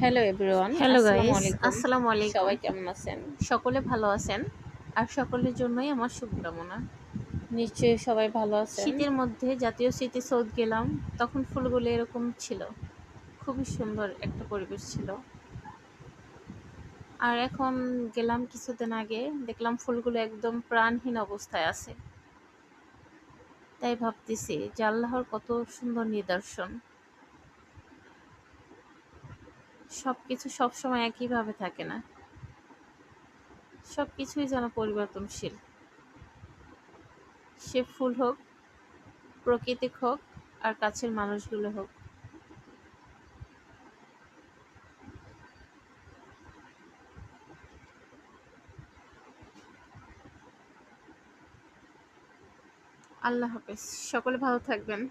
Hello everyone, hello আসসালামু guys, আলাইকুম। আসসালামু আলাইকুম। সবাই কেমন আছেন? সকলে ভালো আছেন আর সকলের জন্যই আমার শুভকামনা। নিশ্চয়ই সবাই ভালো আছেন। শীতের মধ্যে জাতীয় স্মৃতিসৌধ গেলাম, তখন ফুলগুলো এরকম ছিল। খুবই সুন্দর একটা পরিবেশ ছিল। আর এখন গেলাম কিছুদিন আগে, দেখলাম ফুলগুলো একদম প্রাণহীন অবস্থায় আছে। তাই ভাবতেছি যে আল্লাহর কত সুন্দর নিদর্শন। সবকিছু সবসময় একইভাবে থাকে না, সবকিছুই যেন পরিবর্তনশীল। সে ফুল হোক, প্রাকৃতিক হোক, আর কাছের মানুষগুলো হোক। আল্লাহ হাফেজ, সকলে ভালো থাকবেন।